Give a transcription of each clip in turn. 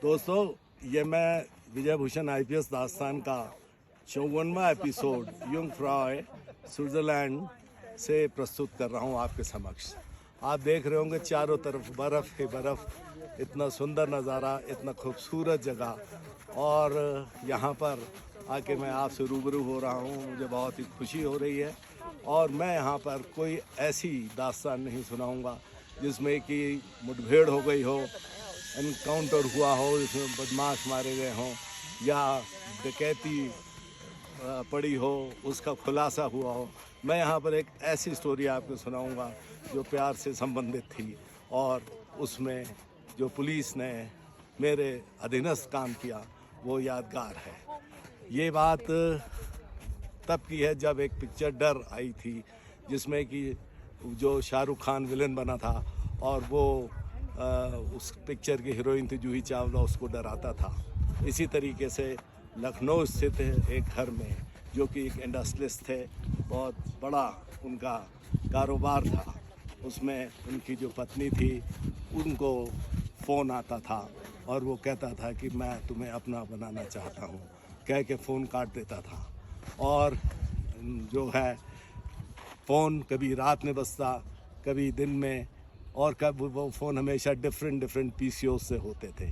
दोस्तों, ये मैं विजय भूषण आईपीएस दास्तान का 54वां एपिसोड युंग फ्रॉय स्विट्ज़रलैंड से प्रस्तुत कर रहा हूँ आपके समक्ष। आप देख रहे होंगे चारों तरफ बर्फ़ ही बर्फ़, इतना सुंदर नज़ारा, इतना खूबसूरत जगह। और यहाँ पर आके मैं आपसे रूबरू हो रहा हूँ, मुझे बहुत ही खुशी हो रही है। और मैं यहाँ पर कोई ऐसी दास्तान नहीं सुनाऊँगा जिसमें कि मुठभेड़ हो गई हो, एनकाउंटर हुआ हो, जिसमें बदमाश मारे गए हों या डकैती पड़ी हो, उसका खुलासा हुआ हो। मैं यहाँ पर एक ऐसी स्टोरी आपको सुनाऊंगा जो प्यार से संबंधित थी और उसमें जो पुलिस ने मेरे अधीनस्थ काम किया वो यादगार है। ये बात तब की है जब एक पिक्चर डर आई थी, जिसमें कि जो शाहरुख खान विलन बना था और वो उस पिक्चर की हीरोइन थी जूही चावला, उसको डराता था। इसी तरीके से लखनऊ स्थित एक घर में, जो कि एक इंडस्ट्रियलिस्ट थे, बहुत बड़ा उनका कारोबार था, उसमें उनकी जो पत्नी थी उनको फ़ोन आता था और वो कहता था कि मैं तुम्हें अपना बनाना चाहता हूँ, कह के फ़ोन काट देता था। और जो है फ़ोन कभी रात में बजता, कभी दिन में, और कब वो फ़ोन हमेशा डिफरेंट पीसीओ से होते थे।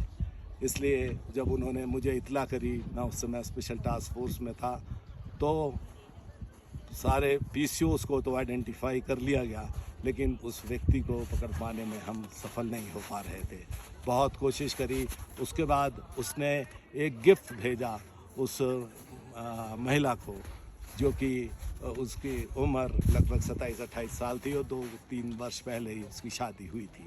इसलिए जब उन्होंने मुझे इत्तला करी, मैं उस समय स्पेशल टास्क फोर्स में था, तो सारे पीसीओस को तो आइडेंटिफाई कर लिया गया, लेकिन उस व्यक्ति को पकड़ पाने में हम सफल नहीं हो पा रहे थे। बहुत कोशिश करी। उसके बाद उसने एक गिफ्ट भेजा उस महिला को, जो कि उसकी उम्र लगभग 27-28 साल थी और 2-3 वर्ष पहले ही उसकी शादी हुई थी।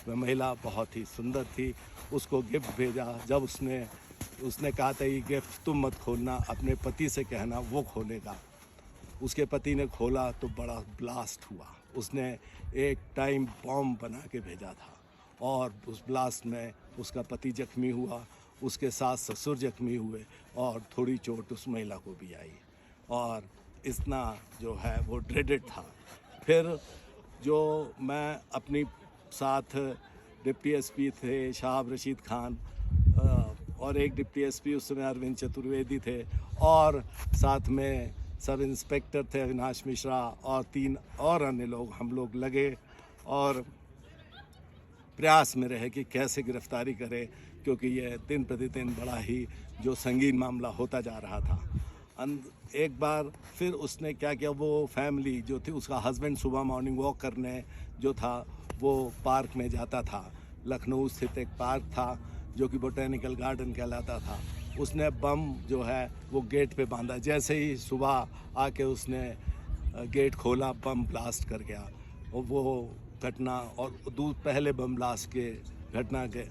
वह महिला बहुत ही सुंदर थी। उसको गिफ्ट भेजा। जब उसने कहा था ये गिफ्ट तुम मत खोलना, अपने पति से कहना, वो खोलेगा। उसके पति ने खोला तो बड़ा ब्लास्ट हुआ। उसने एक टाइम बॉम्ब बना के भेजा था और उस ब्लास्ट में उसका पति जख्मी हुआ, उसके सास ससुर जख्मी हुए और थोड़ी चोट उस महिला को भी आई। और इतना जो है वो ड्रेडेड था। फिर जो मैं अपनी साथ डिप्टी एसपी थे शाहब रशीद खान, और एक डिप्टी एसपी उस समय अरविंद चतुर्वेदी थे, और साथ में सब इंस्पेक्टर थे अविनाश मिश्रा और 3 और अन्य लोग। हम लोग लगे और प्रयास में रहे कि कैसे गिरफ्तारी करें, क्योंकि ये दिन प्रतिदिन बड़ा ही जो संगीन मामला होता जा रहा था। एक बार फिर उसने क्या किया, वो फैमिली जो थी, उसका हस्बैंड सुबह मॉर्निंग वॉक करने जो था वो पार्क में जाता था। लखनऊ स्थित एक पार्क था जो कि बोटेनिकल गार्डन कहलाता था। उसने बम जो है वो गेट पे बांधा। जैसे ही सुबह आके उसने गेट खोला, बम ब्लास्ट कर गया। और वो घटना और पहले बम ब्लास्ट के घटना के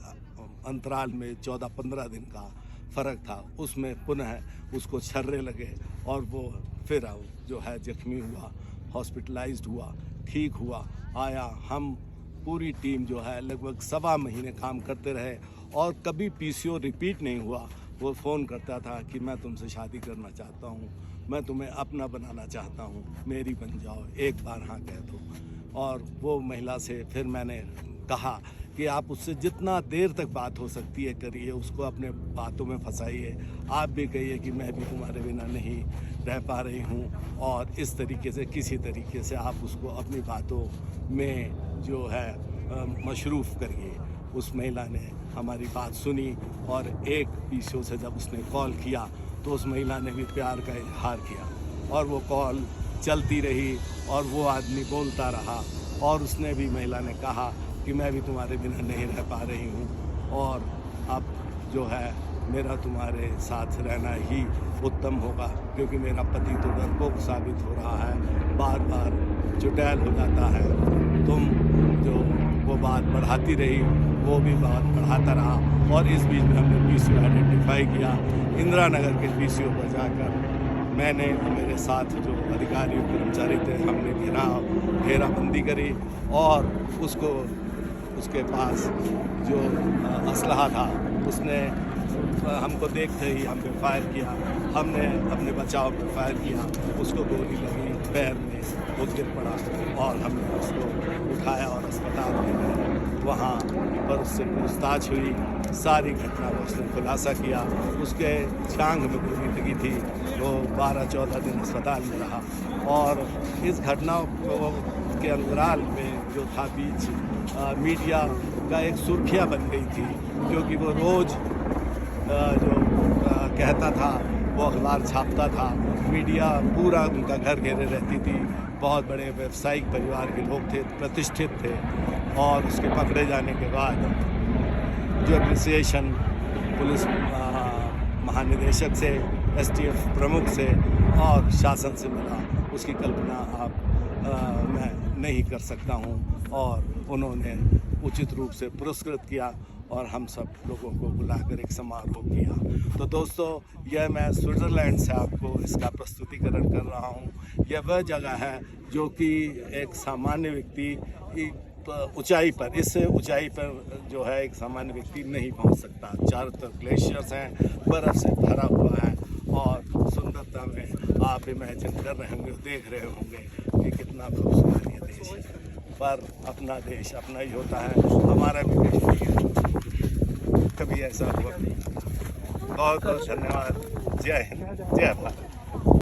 अंतराल में 14-15 दिन का फ़र्क था। उसमें पुनः उसको छर्रे लगे और वो फिर जो है जख्मी हुआ, हॉस्पिटलाइज्ड हुआ, ठीक हुआ, आया। हम पूरी टीम जो है लगभग 1.25 महीने काम करते रहे और कभी पीसीओ रिपीट नहीं हुआ। वो फ़ोन करता था कि मैं तुमसे शादी करना चाहता हूँ, मैं तुम्हें अपना बनाना चाहता हूँ, मेरी बन जाओ, एक बार हाँ कह दो। और वो महिला से फिर मैंने कहा कि आप उससे जितना देर तक बात हो सकती है करिए, उसको अपने बातों में फंसाइए। आप भी कहिए कि मैं भी तुम्हारे बिना नहीं रह पा रही हूँ, और इस तरीके से किसी तरीके से आप उसको अपनी बातों में जो है मशरूफ़ करिए। उस महिला ने हमारी बात सुनी और एक पीसीओ से जब उसने कॉल किया तो उस महिला ने भी प्यार का इजहार किया और वो कॉल चलती रही और वो आदमी बोलता रहा। और उसने भी, महिला ने कहा कि मैं भी तुम्हारे बिना नहीं रह पा रही हूँ और अब जो है मेरा तुम्हारे साथ रहना ही उत्तम होगा, क्योंकि मेरा पति तो डरपोक साबित हो रहा है, बार बार चुटैल हो जाता है। तुम जो वो बात बढ़ाती रही, वो भी बात बढ़ाता रहा। और इस बीच में हमने पीसीओ आइडेंटिफाई किया। इंदिरा नगर के पीसीओ पर जाकर मैंने, मेरे साथ जो अधिकारी और कर्मचारी थे, हमने घेराबंदी करी और उसके पास जो असलहा था उसने हमको देखते ही हम पे फायर किया। हमने अपने बचाव पे फायर किया, उसको गोली लगी पैर में, वो गिर पड़ा और हमने उसको उठाया और अस्पताल ले गए। वहाँ पर उससे पूछताछ हुई सारी घटना को उसने खुलासा किया। उसके टांग में गोली लगी थी, वो 12-14 दिन अस्पताल में रहा। और इस घटना के अंतराल में जो था बीच मीडिया का एक सुर्खियाँ बन गई थी, क्योंकि वो रोज़ जो कहता था वो अखबार छापता था। मीडिया पूरा उनका घर घेरे रहती थी। बहुत बड़े व्यवसायिक परिवार के लोग थे, प्रतिष्ठित थे। और उसके पकड़े जाने के बाद जो एप्रिसिएशन पुलिस महानिदेशक से, एसटीएफ प्रमुख से और शासन से मिला, उसकी कल्पना मैं नहीं कर सकता हूं। और उन्होंने उचित रूप से पुरस्कृत किया और हम सब लोगों को बुलाकर एक समारोह किया। तो दोस्तों, यह मैं स्विट्ज़रलैंड से आपको इसका प्रस्तुतिकरण कर रहा हूँ। यह वह जगह है जो कि एक सामान्य व्यक्ति ऊंचाई पर, इससे ऊंचाई पर जो है एक सामान्य व्यक्ति नहीं पहुंच सकता। चारों तरफ ग्लेशियर्स हैं, बर्फ़ से भरा हुआ है और सुंदरता में आप इमेजिन कर रहे होंगे, देख रहे होंगे कि कितना खूबसूरत ये देश है। पर अपना देश अपना ही होता है, हमारा भी कभी ऐसा हुआ नहीं। बहुत बहुत धन्यवाद। जय हिंद, जय भारत।